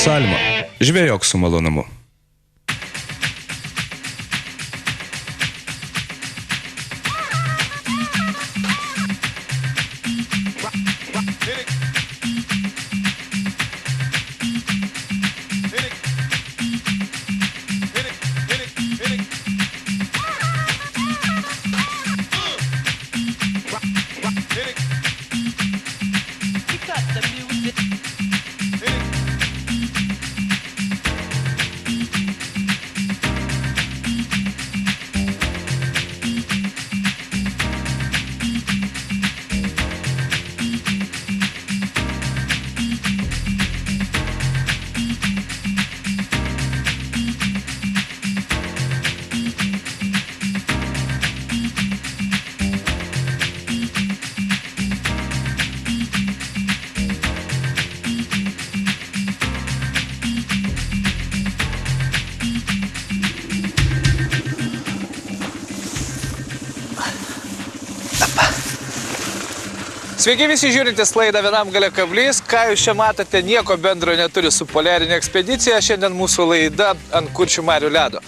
Salmo. Žvejok su malonumu. Sveiki visi žiūrintys laidą Vienam gale kablys. Ką jūs čia matote, nieko bendro neturi su poliarinė ekspedicija. Šiandien mūsų laida ant Kuršių marių ledo.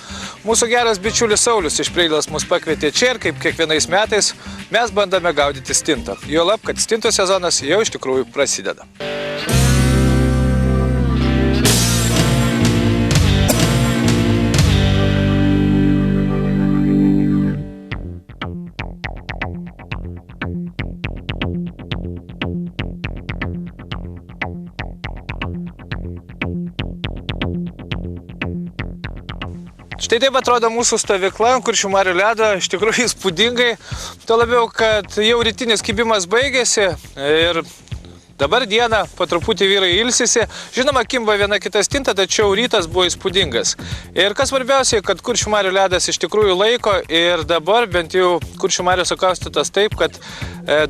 Mūsų geras bičiulis Saulius iš Preilos mus pakvietė čia ir kaip kiekvienais metais mes bandome gaudyti stintą. Juolab, kad stintų sezonas jau iš tikrųjų prasideda. Štai taip atrodo mūsų stovykla ant Kuršių marių ledo, iš tikrųjų įspūdingai. Tuo labiau, kad jau rytinis kibimas baigėsi ir dabar dieną po truputį vyrai ilsisi. Žinoma, kimba viena kita stinta, tačiau rytas buvo įspūdingas. Ir kas svarbiausia, kad Kuršių marių ledas iš tikrųjų laiko ir dabar bent jau Kuršių marių sukaustytas taip, kad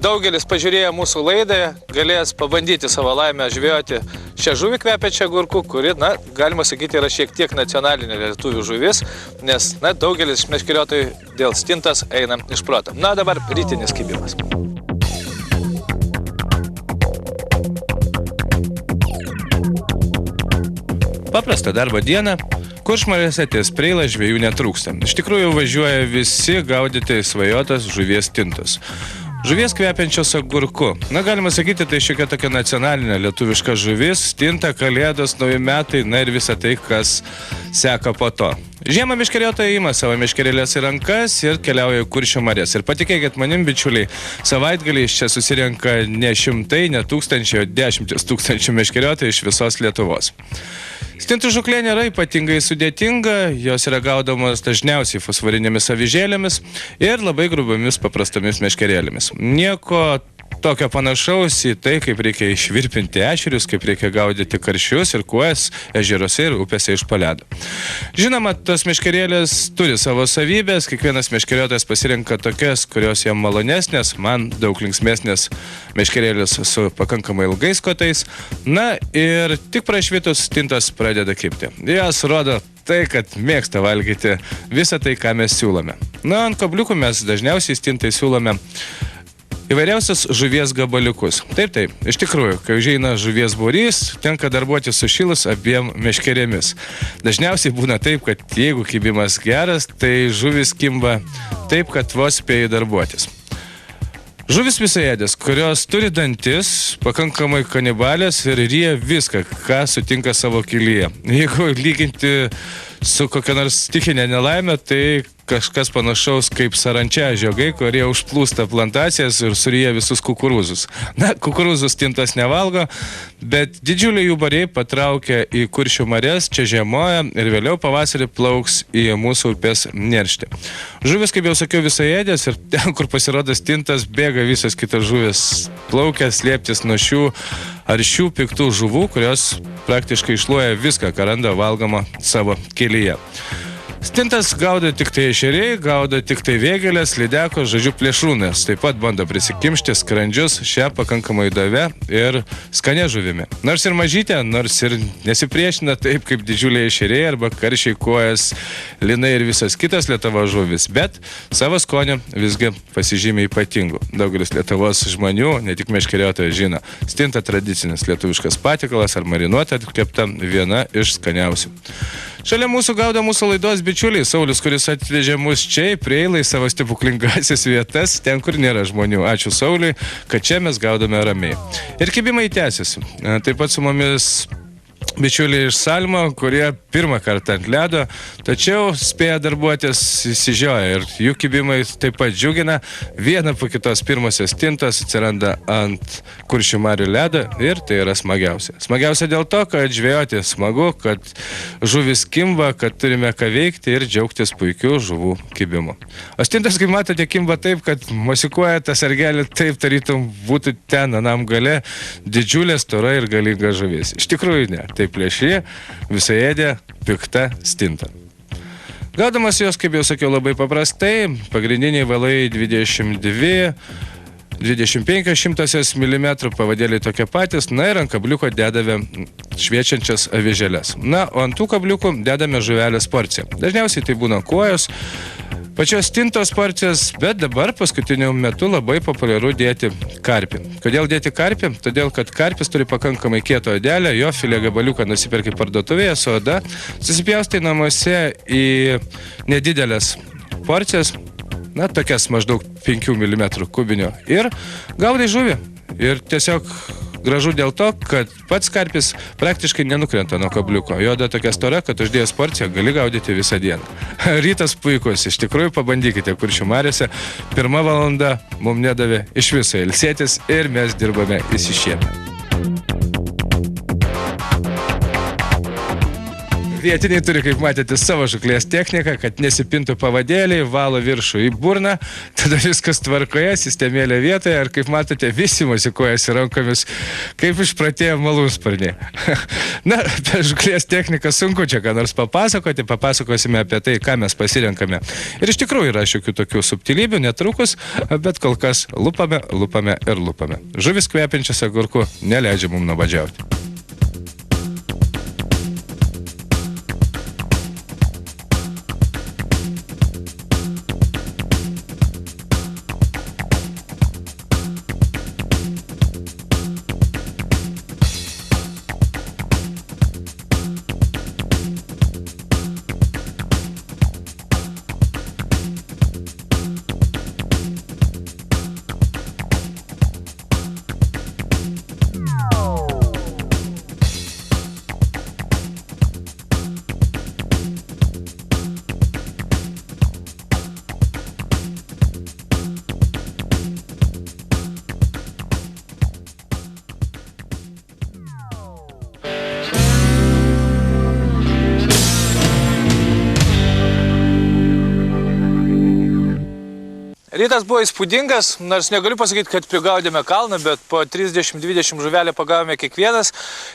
daugelis pažiūrėję mūsų laidą galės pabandyti savo laimę žvejoti šią žuvį kvepiančią agurkų, kuri, galima sakyti, yra šiek tiek nacionalinė lietuvių žuvis, nes, daugelis meškeriotojų dėl stintas eina iš proto. Dabar rytinis kibimas. Paprastą darbo dieną Kuršmarėse ties Preilą žvejų netrūksta. Iš tikrųjų važiuoja visi gaudyti svajotas žuvies stintos. Žuvies kvepiančios agurku. Galima sakyti, tai šiokia tokia nacionalinė lietuviška žuvis, stinta, kalėdos, nauji metai, ir visa tai, kas seka po to. Žiemą meškeriotojai ima savo meškerėlės į rankas ir keliauja į Kuršių marias. Ir patikėkit manim, bičiuliai, savaitgaliais čia susirenka ne šimtai, ne tūkstančiai, o 10 tūkstančių meškeriotojų iš visos Lietuvos. Stintų žūklė nėra ypatingai sudėtinga, jos yra gaudomos dažniausiai fosforinėmis avižėlėmis ir labai grubomis paprastomis meškerėlėmis. Nieko tokio panašaus į tai, kaip reikia išvirpinti ešerius, kaip reikia gaudyti karšius ir kuojas ežeruose ir upėse iš po ledo. Žinoma, tos meškerėlės turi savo savybės, kiekvienas meškeriotojas pasirenka tokias, kurios jam malonesnės, man daug linksmesnės meškerėlės su pakankamai ilgais kotais. Ir tik prašvitus stintos pradeda kibti. Jos rodo tai, kad mėgsta valgyti visą tai, ką mes siūlome. Ant kabliukų mes dažniausiai stintai siūlome įvairiausias žuvies gabaliukus. Taip, iš tikrųjų, kai užeina žuvies būrys, tenka darbuoti sušilus abiem meškerėmis. Dažniausiai būna taip, kad jeigu kibimas geras, tai žuvis kimba taip, kad vos spėja darbuotis. Žuvis visaėdės, kurios turi dantis, pakankamai kanibalės ir ryja viską, ką sutinka savo kelyje. Jeigu lyginti su kokia nors stichinė nelaimė, tai kažkas panašaus kaip sarančia žiogai, kurie užplūsta plantacijas ir suryja visus kukurūzus. Kukurūzus stintos nevalgo, bet didžiuliai jų bariai patraukia į Kuršių marias, čia žiemoja ir vėliau pavasarį plauks į mūsų upės nerštį. Žuvis, kaip jau sakiau, visaėdės ir ten, kur pasirodo stintas, bėga visas kitas žuvis, plaukia slėptis nuo šių aršių piktų žuvų, kurios praktiškai iššluoja viską, ką randa valgoma savo kelyje. Stintas gaudo tik tai ešeriai, gaudo tik tai vėgelės, lydekos, žodžiu plėšrūnės. Taip pat bando prisikimšti skrandžius šią pakankamai įdavę ir skanę žuvimi. Nors ir mažytė, nors ir nesipriešina taip kaip didžiuliai ešeriai arba karšiai kojas, linai ir visas kitas Lietuvos žuvis, bet savo skonį visgi pasižymė ypatingų. Daugelis Lietuvos žmonių, ne tik meškeriotojai, žino, stinta tradicinis lietuviškas patikalas ar marinuota kepta viena iš skaniausių. Šalia mūsų gaudo mūsų laidos bičiuliai Saulius, kuris atvežė mus čia prieilai savo stebuklingasis vietas, ten, kur nėra žmonių. Ačiū Sauliui, kad čia mes gaudome ramiai. Ir kibimai tęsiasi. Taip pat su mumis bičiuliai iš Salmo, kurie pirmą kartą ant ledo, tačiau spėja darbuotis įsižioja ir jų kibimai taip pat džiugina. Viena po kitos pirmosios stintos atsiranda ant Kuršių marių ledo ir tai yra smagiausia. Smagiausia dėl to, kad žvejoti smagu, kad žuvis kimba, kad turime ką veikti ir džiaugtis puikiu žuvų kibimu. O stintas, kaip matote, kimba taip, kad mosikuoja tas argelį taip, tarytum būtų ten anam gale didžiulė, stora ir galinga žuvis. Iš tikrųjų ne. Tai plėšri, visaėdė, pikta stinta. Gaudamas jos, kaip jau sakiau, labai paprastai, pagrindiniai valai 22, 25 šimtasios milimetrų, pavadėliai tokie patys, na ir ant kabliuko dedame šviečiančias avižėles. Na, o ant tų kabliukų dedame žuvelės porciją. Dažniausiai tai būna kuojos, pačios stintos porcijos, bet dabar paskutiniu metu labai populiaru dėti karpį. Kodėl dėti karpį? Todėl, kad karpis turi pakankamai kietą odelę, jo filė gabaliuką nusiperki parduotuvėje su oda, susipjaustai namuose į nedidelės porcijas, na, tokias maždaug 5 mm kubinio ir gaudai žuvį. Ir tiesiog gražu dėl to, kad pats karpis praktiškai nenukrenta nuo kabliuko. Jo oda tokia stora, kad uždėjęs porciją gali gaudyti visą dieną. Rytas puikus, iš tikrųjų pabandykite Kuršių mariose. 1 valanda mums nedavė iš viso ilsėtis ir mes dirbame įsišiepę. Vietiniai turi, kaip matėte, savo žuklės techniką, kad nesipintų pavadėliai, valo viršų į burną, tada viskas tvarkoje, sistemėlė vietoje ir, kaip matote, visi mosikuojasi rankomis, kaip išpratėję malūnsparniai. Na, apie žuklės techniką sunku čia ką nors papasakoti, papasakosime apie tai, ką mes pasirenkame. Ir iš tikrųjų yra šiokių tokių subtilybių, netrukus, bet kol kas lupame ir lupame. Žuvis kvepiančias agurkų neleidžia mums nuobodžiauti. Rytas buvo įspūdingas, nors negaliu pasakyti, kad prigaudėme kalną, bet po 30-20 žuvelę pagavome kiekvienas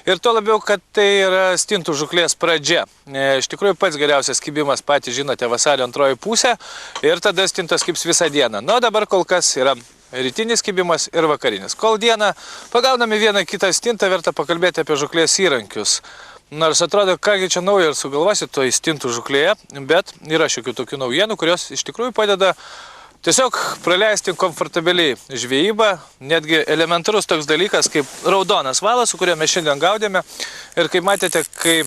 ir tuo labiau, kad tai yra stintų žuklės pradžia. Iš tikrųjų pats geriausias kibimas, patys žinote, vasario antroji pusė ir tada stintos kibs visą dieną. Nu, dabar kol kas yra rytinis kibimas ir vakarinis. Kol dieną pagauname vieną kitą stintą, verta pakalbėti apie žuklės įrankius. Nors atrodo, kągi čia naujo ir sugalvosi toj stintų žuklėje, bet yra šiokių tokių naujienų, kurios iš tikrųjų padeda tiesiog praleisti komfortabiliai žvejybą, netgi elementarus toks dalykas kaip raudonas valas, su kuriuo mes šiandien gaudėme. Ir kaip matėte, kai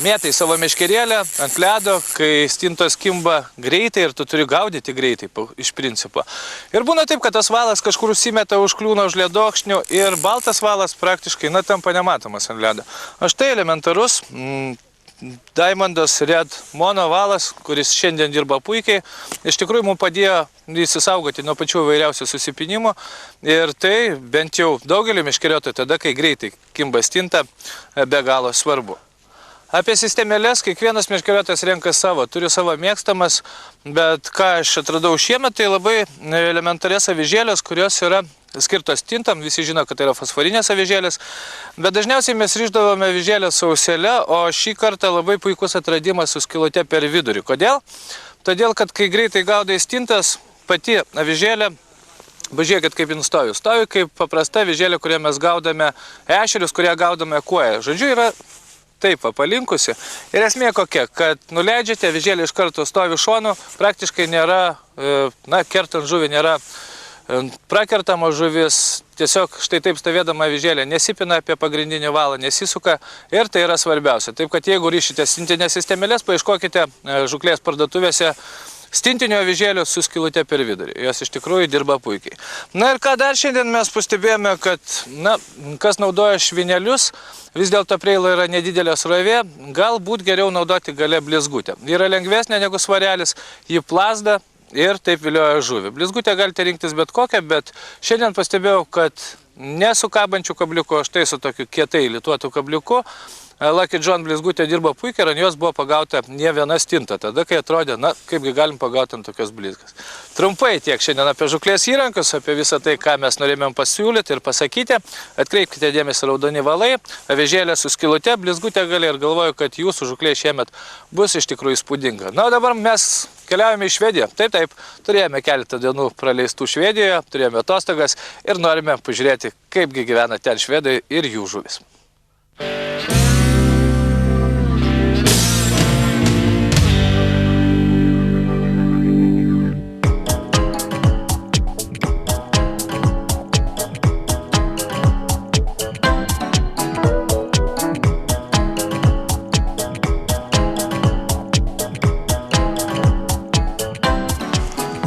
mėtai savo meškerėlę ant ledo, kai stintos kimba greitai ir tu turi gaudyti greitai iš principo. Ir būna taip, kad tas valas kažkur užsimeta, užkliūna už ledokšnių ir baltas valas praktiškai tampa nematomas ant ledo. O štai elementarus Diamondas Red Mono valas, kuris šiandien dirba puikiai, iš tikrųjų mums padėjo įsisaugoti nuo pačių įvairiausių susipinimų ir tai bent jau daugelį meškeriotojų tada, kai greitai kimba stinta, be galo svarbu. Apie sistemėlės kiekvienas meškeriotojas renka savo, turiu savo mėgstamas, bet ką aš atradau šiemet, tai labai elementarės avižėlės, kurios yra skirtos tintam, visi žino, kad tai yra fosforinės avižėlės, bet dažniausiai mes rišdavome avižėlės su auselė, o šį kartą labai puikus atradimas su skylute per vidurį. Kodėl? Todėl, kad kai greitai gaudai stintas, pati avižėlė, pažiūrėkit, kaip jin stovi. Stovi kaip paprasta avižėlė, kurią mes gaudame ešerius, kurią gaudame kuoją. Žodžiu, yra taip palinkusi. Ir esmė kokia, kad nuleidžiate, avižėlė iš karto stovi šonu, praktiškai nėra, kertant žuvį nėra prakertama žuvis, tiesiog štai taip stovėdama avižėlė nesipina apie pagrindinį valą, nesisuka ir tai yra svarbiausia. Taip, kad jeigu ryšite stintinės sistemėlės, paieškokite žūklės parduotuvėse stintinio avižėlio su skylute per vidurį. Jos iš tikrųjų dirba puikiai. Na ir ką dar šiandien mes pastebėjome, kad, kas naudoja švinelius, vis dėlto preilo yra nedidelė srovė, galbūt geriau naudoti gale blizgutę. Yra lengvesnė negu svarelis, ji plazda ir taip vilioja žuvį. Blizgutę galite rinktis bet kokią, bet šiandien pastebėjau, kad ne su kabančiu kabliuku, o štai su tokiu kietai lituotu kabliuku. Lucky John blizgutė dirba puikiai ir ant jos buvo pagauta ne viena stinta. Tada, kai atrodė, kaipgi galim pagauti ant tokios blizgas. Trumpai tiek šiandien apie žuklės įrankius, apie visą tai, ką mes norėjome pasiūlyti ir pasakyti. Atkreipkite dėmesį raudoni valai, avižėlė su skylute, blizgutė gale ir galvoju, kad jūsų žuklė šiemet bus iš tikrųjų įspūdinga. Na, o dabar mes keliaujame į Švediją. Taip, turėjome keletą dienų praleistų Švedijoje, turėjome atostogas ir norime pažiūrėti, kaipgi gyvena ten švedai ir jų žuvis.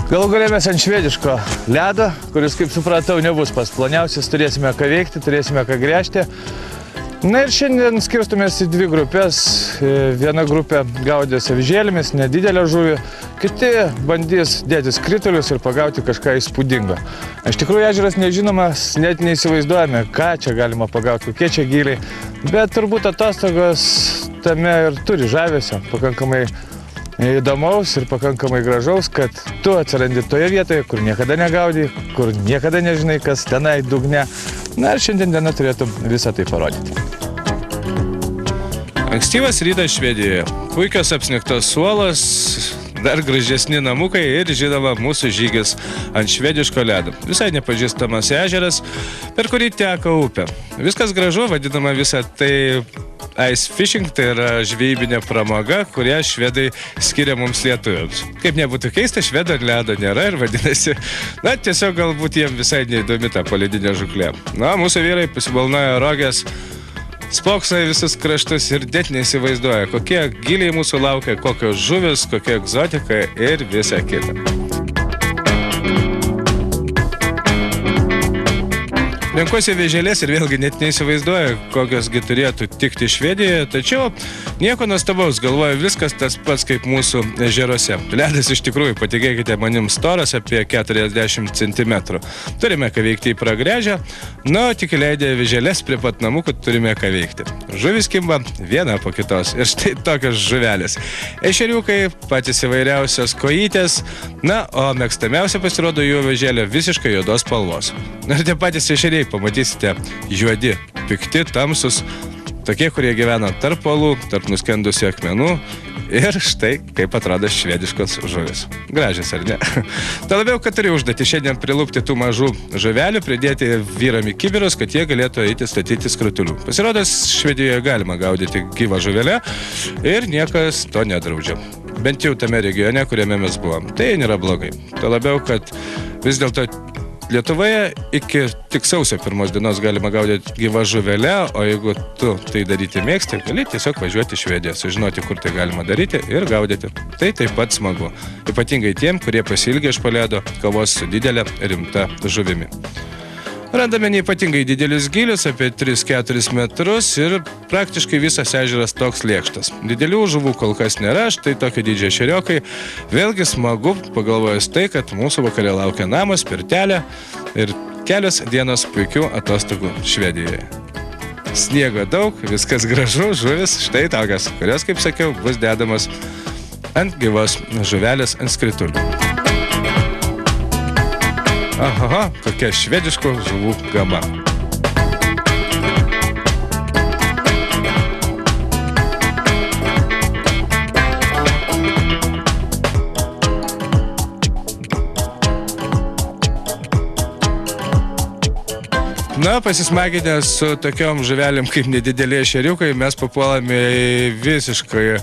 Galų galę mes ant švediško ledo, kuris, kaip supratau, nebus pats ploniausias, turėsime ką veikti, turėsime ką gręžti. Na ir šiandien skirstumės į dvi grupės. Viena grupė gaudės avižėlėmis, nedidelę žuvį, kiti bandys dėtis kritulius ir pagauti kažką įspūdingo. Iš tikrųjų, ežeras nežinomas, net neįsivaizduojame, ką čia galima pagauti, kokie čia gyliai, bet turbūt atostogos tame ir turi žavesio, pakankamai įdomaus ir pakankamai gražaus, kad tu atsirandi toje vietoje, kur niekada negaudai, kur niekada nežinai, kas tenai dugne. Na ir šiandien diena turėtų visą tai parodyti. Ankstyvas rytas Švedijoje. Puikios apsnigtos suolos, dar gražesni namukai ir, žinoma, mūsų žygis ant švediško ledo. Visai nepažįstamas ežeras, per kurį teka upė. Viskas gražu, vadinama visą tai ice fishing, tai yra žvejybinė pramoga, kurią švedai skiria mums lietuviams. Kaip nebūtų keista, švedų ant ledo nėra ir vadinasi, tiesiog galbūt jiems visai neįdomi ta poledinė žuklė. Mūsų vyrai pasibalnoja rogės, spokso į visus kraštus ir net neįsivaizduoja, kokie giliai mūsų laukia, kokios žuvis, kokia egzotika ir visa kita. Renkuosi avižėlės ir vėlgi net neįsivaizduoju, kokiosgi turėtų tikti Švedijoje, tačiau nieko nuostabaus, galvoju, viskas tas pats kaip mūsų ežeruose. Ledas iš tikrųjų, patikėkite manim, storas apie 40 cm. Turime ką veikti į pragręžę, tik įleidę avižėlės prie pat namukų turime ką veikti. Žuvis kimba viena po kitos ir štai tokios žuvelės. Ešeriukai, patys įvairiausios kojytės, o mėgstamiausia pasirodo jų avižėlė visiškai juodos spalvos. Ir tie patys ešeriai pamatysite juodi, pikti, tamsus, tokie, kurie gyvena tarp uolų, tarp nuskendusių akmenų ir štai kaip atrodo švediškos žuvis. Gražios, ar ne? Tai labiau, kad turiu užduoti šiandien prilupti tų mažų žuvelių, pridėti vyram į kibirus, kad jie galėtų eiti statyti skrutulių. Pasirodęs, Švedijoje galima gaudyti gyvą žuvelę ir niekas to nedraudžia. Bent jau tame regione, kuriame mes buvom. Tai nėra blogai. Tai labiau, kad vis dėlto Lietuvoje iki tik sausio 1 dienos galima gaudyti gyvą žuvelę, o jeigu tu tai daryti mėgsti, gali tiesiog važiuoti į Švediją, sužinoti, kur tai galima daryti ir gaudyti. Tai taip pat smagu. Ypatingai tiem, kurie pasiilgė iš po ledo kovos su didelė rimta žuvimi. Randame neypatingai didelius gilius, apie 3-4 metrus ir praktiškai visas ežeras toks lėkštas. Didelių žuvų kol kas nėra, štai tokio dydžio ešeriokai. Vėlgi smagu, pagalvojus tai, kad mūsų vakare laukia namas, pirtelė ir kelios dienos puikių atostogų Švedijoje. sniego daug, viskas gražu, žuvis štai tokios, kurios, kaip sakiau, bus dedamas ant gyvos žuvelės ant skritulių. Aha, kokia švediškų žuvų gama. Na, pasismaginę su tokiom žuvelėm kaip nedideliai ešeriukai, mes papuolame į visiškai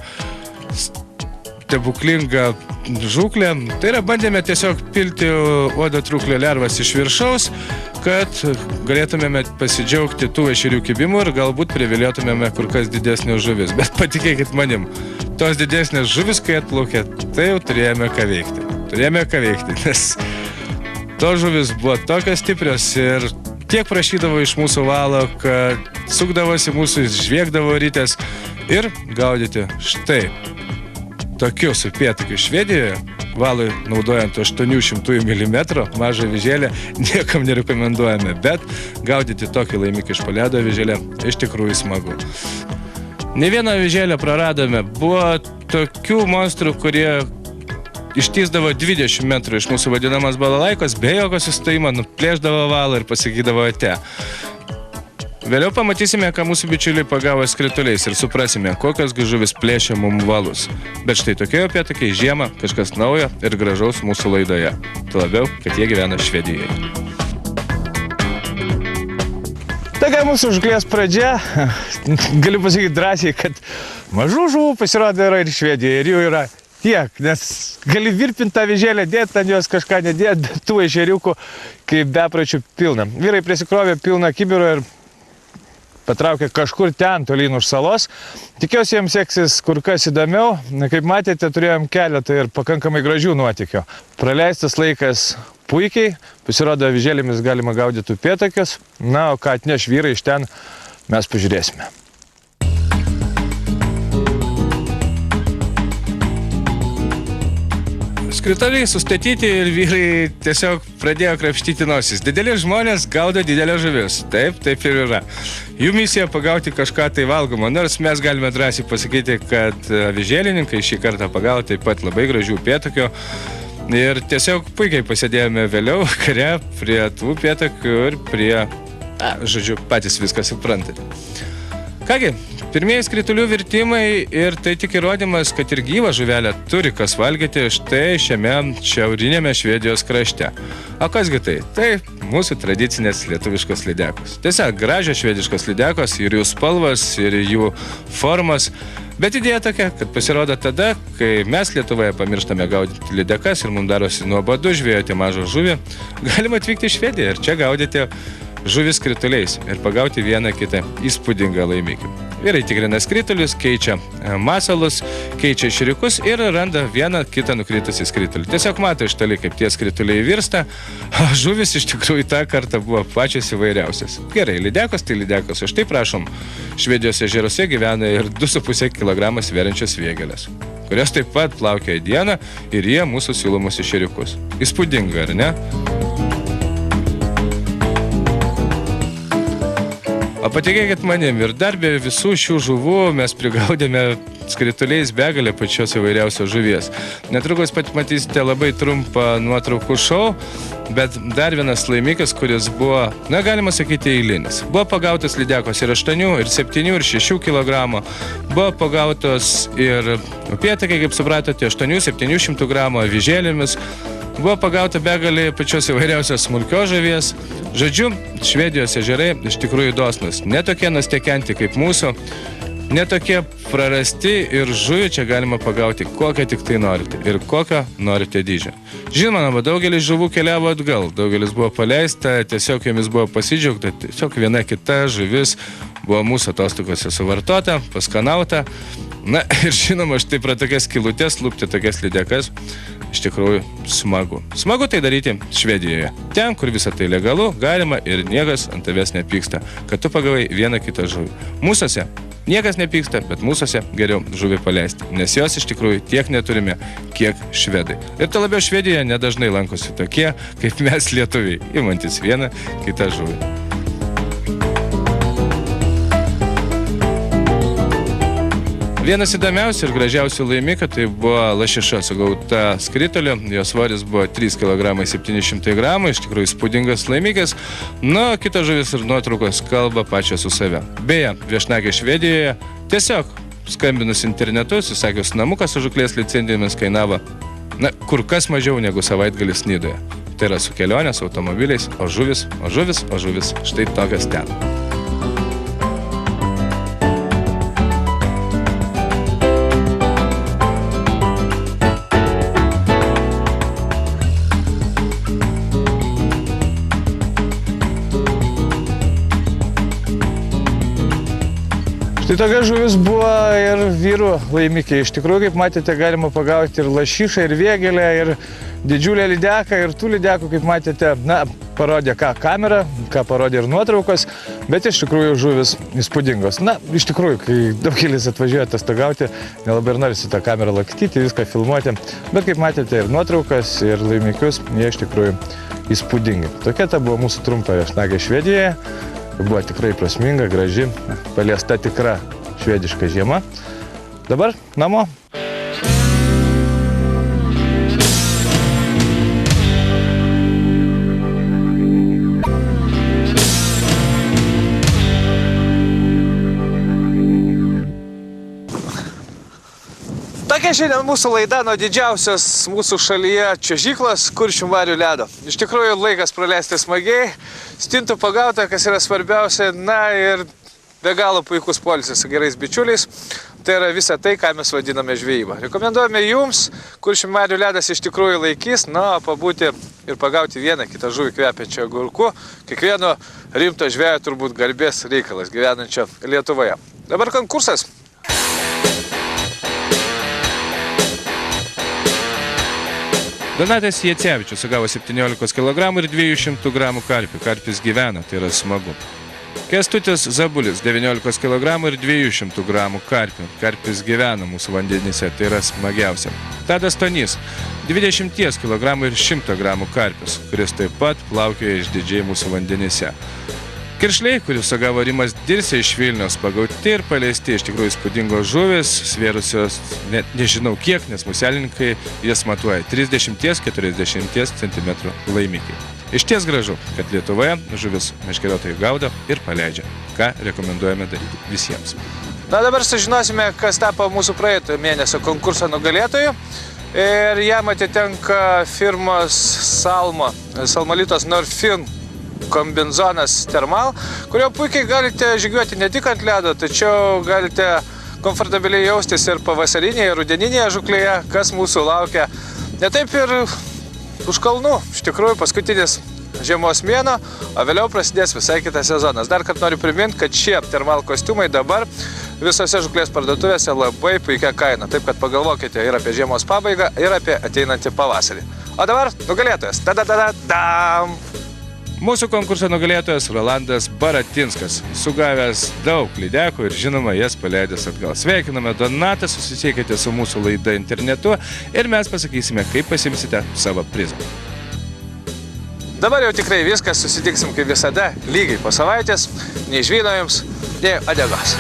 stebuklingą žūklę. Tai yra, bandėme tiesiog pilti uodo trūklio lervas iš viršaus, kad galėtumėme pasidžiaugti tų ešerių kibimu ir galbūt privilėtumėme kur kas didesnės žuvis. Bet patikėkit manim, tos didesnės žuvis, kai atplaukė, tai jau turėjome ką veikti. Nes tos žuvis buvo tokios stiprios ir tiek prašydavo iš mūsų valo, kad sukdavosi mūsų, žviegdavo rytės ir gaudyti štai tokius upėtakius Švedijoje, valui naudojant 800 mm mažą avižėlę, niekam nerekomenduojame, bet gaudyti tokį laimikį iš po ledo avižėlę iš tikrųjų smagu. Ne vieną avižėlę praradome, buvo tokių monstrų, kurie ištįsdavo 20 metrų iš mūsų vadinamas balalaikos, be jokio sustojimo, nuplėždavo valą ir pasakydavo ate. Vėliau pamatysime, ką mūsų bičiuliai pagavo skrituliais ir suprasime, kokios žuvis plėšia mum valus. Bet štai tokie upėtakiai žiemą kažkas naujo ir gražaus mūsų laidoje. Tuo labiau, kad jie gyvena Švedijoje. Tokia mūsų žuklės pradžia. Galiu pasakyti drąsiai, kad mažų žuvų pasirodo yra ir Švedijoje, ir jų yra tiek, nes gali virpinti tą avižėlę, dėti ant jos kažką nedėti, bet tų ešeriukų kaip bepračių pilna. Vyrai prisikrovė pilną kibirą ir patraukė kažkur ten, tolyn už salos. Tikiuosi, jiems seksis kur kas įdomiau. Kaip matėte, turėjom keletą ir pakankamai gražių nuotykių. Praleistas laikas puikiai, pasirodo, avižėlėmis galima gaudyti upėtakius. Na, o ką atneš vyrai iš ten, mes pažiūrėsime. Skrituliai sustatyti ir vyrai tiesiog pradėjo krapštyti nosis. Dideli žmonės gaudo didelę žuvis. Taip ir yra. Jų misija pagauti kažką tai valgomo, nors mes galime drąsiai pasakyti, kad avižėlininkai šį kartą pagavo taip pat labai gražių upėtakių. Ir tiesiog puikiai pasėdėjome vėliau vakare prie tų upėtakių ir prie, patys viską suprantate. Kągi, pirmieji skritulių virtimai ir tai tik įrodymas, kad ir gyvą žuvelę turi kas valgyti štai šiame šiaurinėme Švedijos krašte. O kasgi tai? Tai mūsų tradicinės lietuviškos lydekos. Tiesiog gražios švediškos lydekos ir jų spalvos, ir jų formos. Bet idėja tokia, kad pasirodo tada, kai mes Lietuvoje pamirštame gaudyti lydekas ir mums darosi nuobodu žvejoti mažą žuvį, galima atvykti į Švediją ir čia gaudyti žuvis skrituliais ir pagauti vieną kitą įspūdingą laimikį. Vyrai tikrina skritulius, keičia masalus, keičia ešeriukus ir randa vieną kitą nukritusį skritulį. Tiesiog mato iš toli, kaip tie skrituliai virsta, o žuvis iš tikrųjų tą kartą buvo pačios įvairiausias. Gerai, lydekos tai lydekos, o štai prašom, Švedijos ežeruose gyvena ir 2,5 kg sveriančios vėgelės, kurios taip pat plaukioja dieną ir jie mūsų siūlomus ešeriukus. Įspūdinga, ar ne? O patikėkit manim, ir dar be visų šių žuvų mes prigaudėme skrituliais begalę pačios įvairiausios žuvies. Netrukus pat matysite labai trumpą nuotraukų šou, bet dar vienas laimikis, kuris buvo, galima sakyti, eilinis. Buvo pagautas lydekos ir 8, ir 7, ir 6 kg. Buvo pagautos ir upėtakiai, kaip supratote, 800-700 gramų avižėlėmis. Buvo pagauta begalė pačios įvairiausios smulkios žuvies. Žodžiu, Švedijos ežerai iš tikrųjų dosnūs. Ne tokie nustekenti kaip mūsų, ne tokie prarasti ir žuvį čia galima pagauti kokią tik tai norite ir kokią norite dydžio. Žinoma, daugelis žuvų keliavo atgal, daugelis buvo paleista, tiesiog jomis buvo pasidžiaugta, tiesiog viena kita žuvis buvo mūsų atostogose suvartota, paskanauta. Na ir žinoma, štai pro tokias skylutes lūpti tokias lydekas iš tikrųjų smagu. Smagu tai daryti Švedijoje. Ten, kur visą tai legalu, galima ir niekas ant tavęs nepyksta, kad tu pagavai vieną kitą žuvį. Mūsuose niekas nepyksta, bet mūsuose geriau žuvį paleisti, nes jos iš tikrųjų tiek neturime, kiek švedai. Ir to labiau Švedijoje nedažnai lankosi tokie, kaip mes lietuviai, imantis vieną kitą žuvį. Vienas įdomiausių ir gražiausių laimikų tai buvo lašiša sugauta skritulio. Jos svoris buvo 3 kg 700 g, iš tikrųjų įspūdingas laimikis. Nu, kitos žuvis ir nuotraukos kalba pačios su save. Beje, viešnagė Švedijoje tiesiog skambinus internetu, susakius namukas su žuklės licencijomis kainavo kur kas mažiau negu savaitgalis Nidoje. Tai yra su kelionės automobiliais, o žuvis, štai tokios ten. Štai tokia žuvis buvo ir vyrų laimikiai. Iš tikrųjų, kaip matėte, galima pagauti ir lašišą, ir vėgelę, ir didžiulę lydeką, ir tų lydekų, kaip matėte, parodė ką kamera, ką parodė ir nuotraukos, bet iš tikrųjų žuvis įspūdingos. Iš tikrųjų, kai daugelis atvažiuoja atostogauti, nelabai ir nori su tą kamerą lakstyti, viską filmuoti, bet kaip matėte ir nuotraukas, ir laimikius, jie iš tikrųjų įspūdingi. Tokia ta buvo mūsų trumpa viešnagė Švedijoje. Buvo tikrai prasminga, graži, paliesta tikra švediška žiema. Dabar namo. Tokia šiandien mūsų laida nuo didžiausios mūsų šalyje čiuožyklos Kuršių marių ledo. Iš tikrųjų laikas praleisti smagiai, stintų pagauta, kas yra svarbiausia, ir be galo puikus poilsis su gerais bičiuliais. Tai yra visa tai, ką mes vadiname žvejyba. Rekomenduojame jums, Kuršių marių ledas iš tikrųjų laikys, pabūti ir pagauti vieną kitą žuvį kvepiančią agurku. Kiekvieno rimto žvejo turbūt garbės reikalas gyvenančio Lietuvoje. Dabar konkursas. Donatas Jacevičius sugavo 17 kg ir 200 g karpių. Karpis gyvena, tai yra smagu. Kęstutis Zabulis 19 kg ir 200 g karpių. Karpis gyvena mūsų vandenyse, tai yra smagiausia. Tadas Tonys 20 kg ir 100 g karpius, kuris taip pat plaukioja išdidžiai mūsų vandenyse. Kiršliai, kuris sugavo Rimas Dirsė iš Vilniaus, pagauti ir paleisti iš tikrųjų įspūdingos žuvis, svėrusios nežinau kiek, nes muselininkai jas matuoja 30–40 cm laimikiai. Iš ties gražu, kad Lietuvoje žuvis meškeriotojai gaudo ir paleidžia, ką rekomenduojame daryti visiems. Dabar sužinosime, kas tapo mūsų praeito mėnesio konkurso nugalėtojų. Ir jam atitenka firmos Salmalitos Norfin kombinzonas Thermal, kurio puikiai galite žygiuoti ne tik ant ledo, tačiau galite komfortabiliai jaustis ir pavasarinėje, ir rudeninėje žuklėje, kas mūsų laukia. Ne taip ir už kalnų. Iš tikrųjų, paskutinis žiemos mėnuo, o vėliau prasidės visai kitas sezonas. Dar kartą noriu priminti, kad šie Thermal kostiumai dabar visose žuklės parduotuvėse labai puikia kaina. Taip, kad pagalvokite ir apie žiemos pabaigą, ir apie ateinantį pavasarį. O dabar nugalėtojas. Ta-da-da-da-dam! Mūsų konkurso nugalėtojas Rolandas Baratinskas, sugavęs daug lydekų ir žinoma jas paleidęs atgal. Sveikiname Donatą, susisiekite su mūsų laida internetu ir mes pasakysime, kaip pasimsite savo prizą. Dabar jau tikrai viskas, susitiksim kaip visada, lygiai po savaitės, nei žvyno jums, nei uodegos.